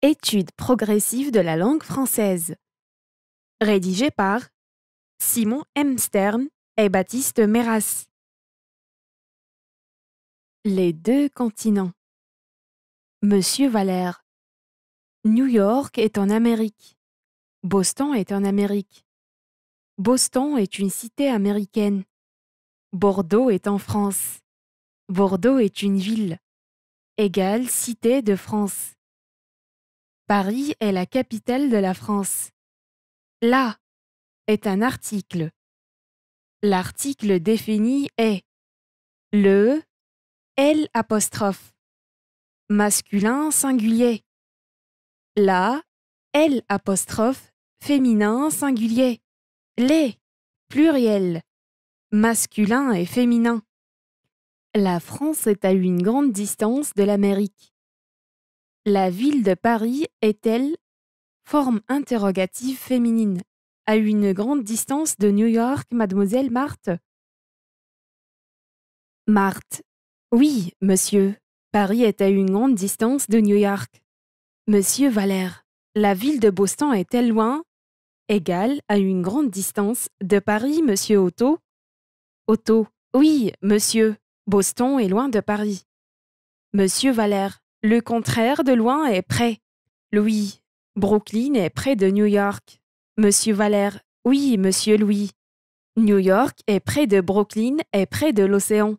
Étude progressive de la langue française. Rédigé par Simon M. Stern et Baptiste Meras. Les deux continents. Monsieur Valère. New York est en Amérique. Boston est en Amérique. Boston est une cité américaine. Bordeaux est en France. Bordeaux est une ville. Égale cité de France. Paris est la capitale de la France. Là est un article. L'article défini est le L', masculin singulier. La L', féminin singulier. Les, pluriel, masculin et féminin. La France est à une grande distance de l'Amérique. La ville de Paris est-elle, forme interrogative féminine, à une grande distance de New York, mademoiselle Marthe? Marthe. Oui, monsieur. Paris est à une grande distance de New York. Monsieur Valère. La ville de Boston est-elle loin? Égale à une grande distance de Paris, monsieur Otto? Otto. Oui, monsieur. Boston est loin de Paris. Monsieur Valère. Le contraire de loin est près. Louis. Brooklyn est près de New York. Monsieur Valère. Oui, monsieur Louis. New York est près de Brooklyn et près de l'océan.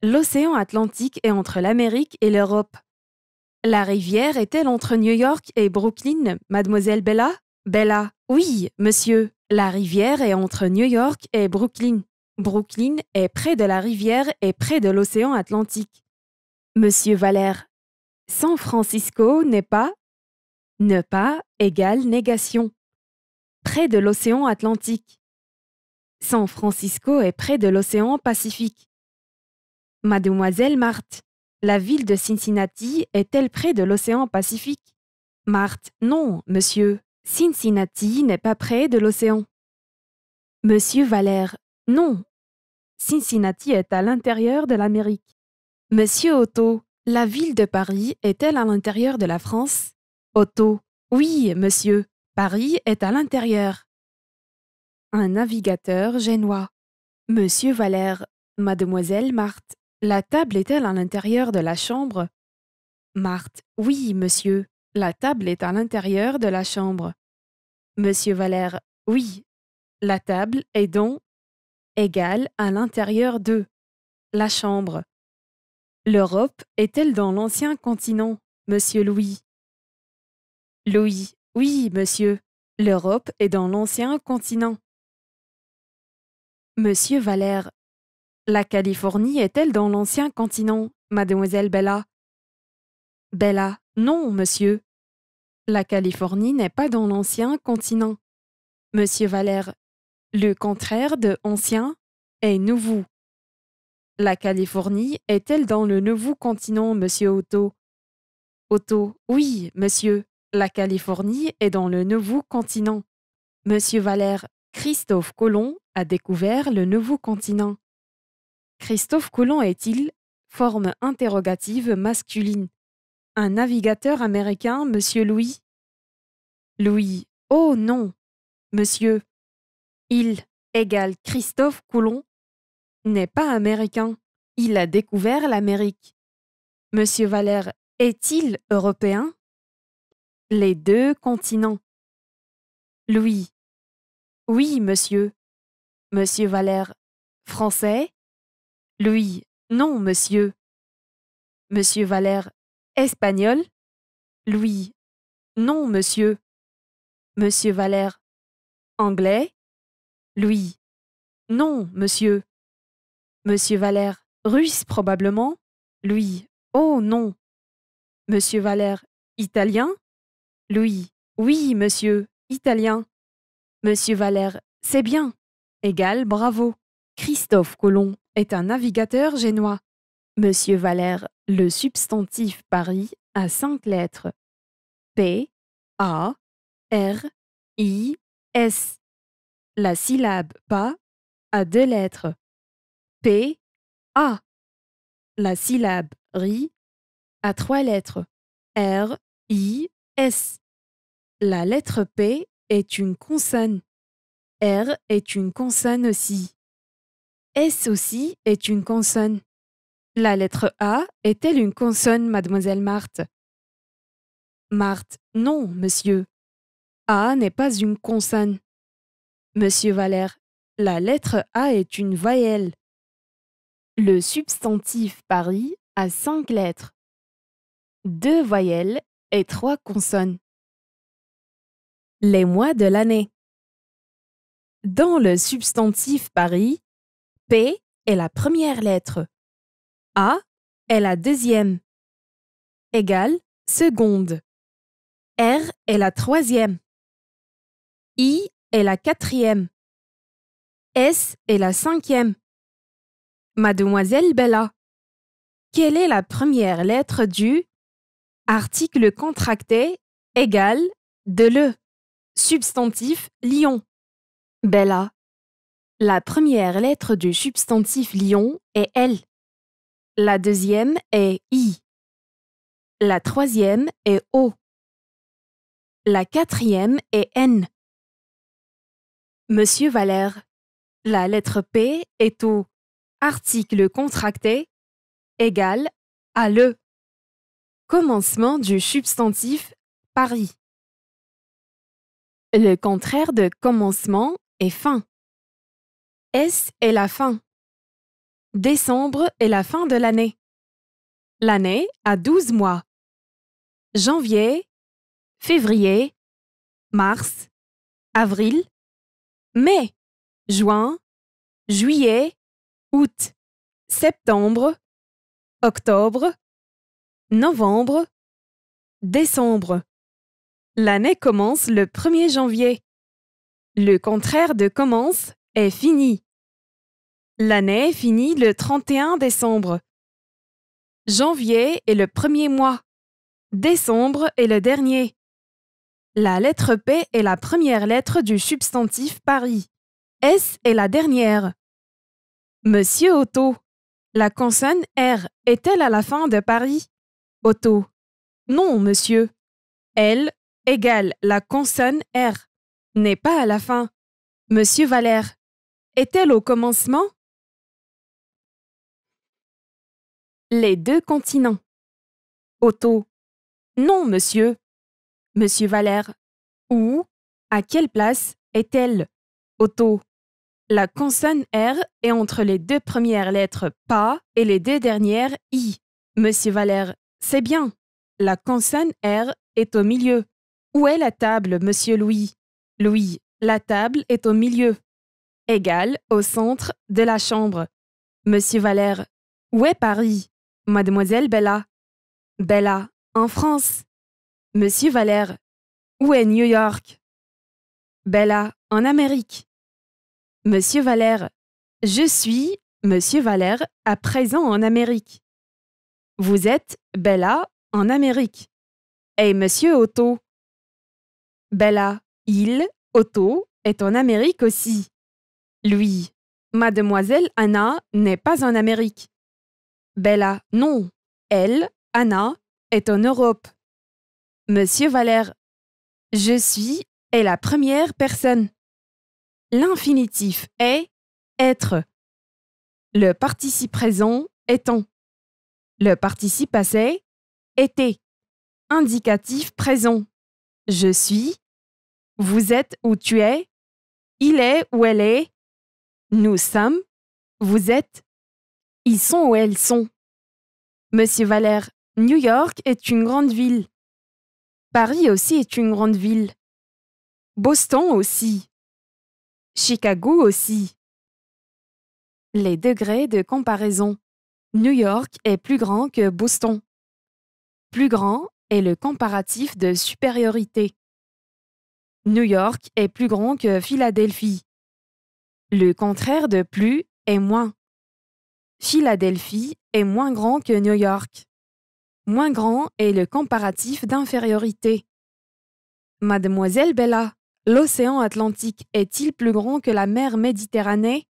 L'océan Atlantique est entre l'Amérique et l'Europe. La rivière est-elle entre New York et Brooklyn, mademoiselle Bella? Bella. Oui, monsieur. La rivière est entre New York et Brooklyn. Brooklyn est près de la rivière et près de l'océan Atlantique. Monsieur Valère. San Francisco n'est pas? Ne pas égale négation. Près de l'océan Atlantique. San Francisco est près de l'océan Pacifique. Mademoiselle Marthe. La ville de Cincinnati est-elle près de l'océan Pacifique? Marthe. Non, monsieur. Cincinnati n'est pas près de l'océan. Monsieur Valère. Non. Cincinnati est à l'intérieur de l'Amérique. Monsieur Otto. La ville de Paris est-elle à l'intérieur de la France? Otto. Oui, monsieur. Paris est à l'intérieur. Un navigateur génois. Monsieur Valère. Mademoiselle Marthe. La table est-elle à l'intérieur de la chambre? Marthe. Oui, monsieur. La table est à l'intérieur de la chambre. Monsieur Valère. Oui. La table est donc égale à l'intérieur de la chambre. L'Europe est-elle dans l'ancien continent, monsieur Louis? Louis. Oui, monsieur. L'Europe est dans l'ancien continent. Monsieur Valère. La Californie est-elle dans l'ancien continent, mademoiselle Bella? Bella. Non, monsieur. La Californie n'est pas dans l'ancien continent. Monsieur Valère. Le contraire de ancien est nouveau. La Californie est-elle dans le nouveau continent, monsieur Otto? Otto. Oui, monsieur. La Californie est dans le nouveau continent. Monsieur Valère. Christophe Colomb a découvert le nouveau continent. Christophe Colomb est-il, forme interrogative masculine, un navigateur américain, monsieur Louis? Louis. Oh non, monsieur. Il égale Christophe Colomb n'est pas américain. Il a découvert l'Amérique. Monsieur Valère est-il européen? Les deux continents. Louis. Oui, monsieur. Monsieur Valère. Français? Louis. Non, monsieur. Monsieur Valère. Espagnol? Louis. Non, monsieur. Monsieur Valère. Anglais? Louis. Non, monsieur. Monsieur Valère. Russe probablement? Louis. Oh non. Monsieur Valère. Italien? Louis. Oui, monsieur. Italien. Monsieur Valère. C'est bien. Égal, bravo. Christophe Colomb est un navigateur génois. Monsieur Valère. Le substantif Paris a 5 lettres. P, A, R, I, S. La syllabe pas a 2 lettres. P, A. La syllabe ri a 3 lettres. R, I, S. La lettre P est une consonne. R est une consonne aussi. S aussi est une consonne. La lettre A est-elle une consonne, mademoiselle Marthe? Marthe, non, monsieur. A n'est pas une consonne. Monsieur Valère, la lettre A est une voyelle. Le substantif Paris a 5 lettres, 2 voyelles et 3 consonnes. Les mois de l'année. Dans le substantif Paris, P est la première lettre, A est la deuxième, égale seconde, R est la troisième, I est la quatrième, S est la cinquième. Mademoiselle Bella, quelle est la première lettre du article contracté égal de le substantif lion? Bella, la première lettre du substantif lion est L. La deuxième est I. La troisième est O. La quatrième est N. Monsieur Valère, la lettre P est au article contracté égal à le commencement du substantif Paris. Le contraire de commencement est fin. S est la fin. Décembre est la fin de l'année. L'année a 12 mois. Janvier, février, mars, avril, mai, juin, juillet, août, septembre, octobre, novembre, décembre. L'année commence le 1er janvier. Le contraire de commence est fini. L'année finit le 31 décembre. Janvier est le premier mois. Décembre est le dernier. La lettre P est la première lettre du substantif Paris. S est la dernière. Monsieur Otto, la consonne R est-elle à la fin de Paris? Otto. Non, monsieur. L égale la consonne R n'est pas à la fin. Monsieur Valère, est-elle au commencement? Les 2 continents. Otto. Non, monsieur. Monsieur Valère. Où? À quelle place est-elle? Otto. La consonne R est entre les 2 premières lettres PA et les 2 dernières I. Monsieur Valère, c'est bien. La consonne R est au milieu. Où est la table, monsieur Louis? Louis, la table est au milieu. Égale au centre de la chambre. Monsieur Valère, où est Paris? Mademoiselle Bella. Bella, en France. Monsieur Valère, où est New York? Bella, en Amérique. Monsieur Valère, je suis, Monsieur Valère, à présent en Amérique. Vous êtes, Bella, en Amérique. Et Monsieur Otto? Bella, il, Otto, est en Amérique aussi. Lui, Mademoiselle Anna n'est pas en Amérique. Bella, non. Elle, Anna, est en Europe. Monsieur Valère, je suis est la première personne. L'infinitif est être. Le participe présent étant. Le participe passé était. Indicatif présent. Je suis. Vous êtes où tu es. Il est où elle est. Nous sommes. Vous êtes. Ils sont où elles sont. Monsieur Valère, New York est une grande ville. Paris aussi est une grande ville. Boston aussi. Chicago aussi. Les degrés de comparaison. New York est plus grand que Boston. Plus grand est le comparatif de supériorité. New York est plus grand que Philadelphie. Le contraire de plus est moins. Philadelphie est moins grand que New York. Moins grand est le comparatif d'infériorité. Mademoiselle Bella, l'océan Atlantique est-il plus grand que la mer Méditerranée?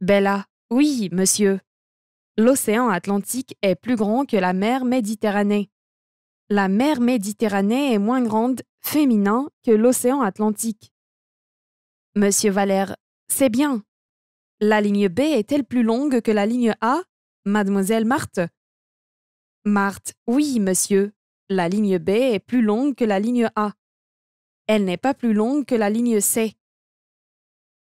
Bella, oui, monsieur. L'océan Atlantique est plus grand que la mer Méditerranée. La mer Méditerranée est moins grande, féminin, que l'océan Atlantique. Monsieur Valère, c'est bien. La ligne B est-elle plus longue que la ligne A, mademoiselle Marthe? Marthe, oui, monsieur. La ligne B est plus longue que la ligne A. Elle n'est pas plus longue que la ligne C.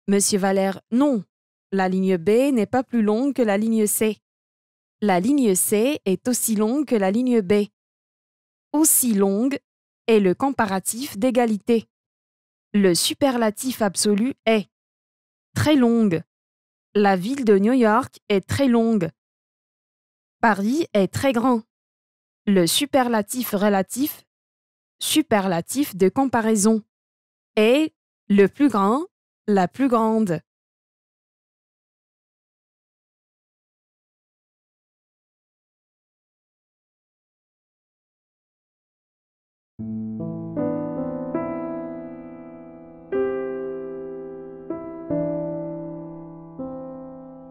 Monsieur Valère, non. La ligne B n'est pas plus longue que la ligne C. La ligne C est aussi longue que la ligne B. Aussi longue est le comparatif d'égalité. Le superlatif absolu est très longue. La ville de New York est très longue. Paris est très grand. Le superlatif relatif, superlatif de comparaison, est le plus grand, la plus grande.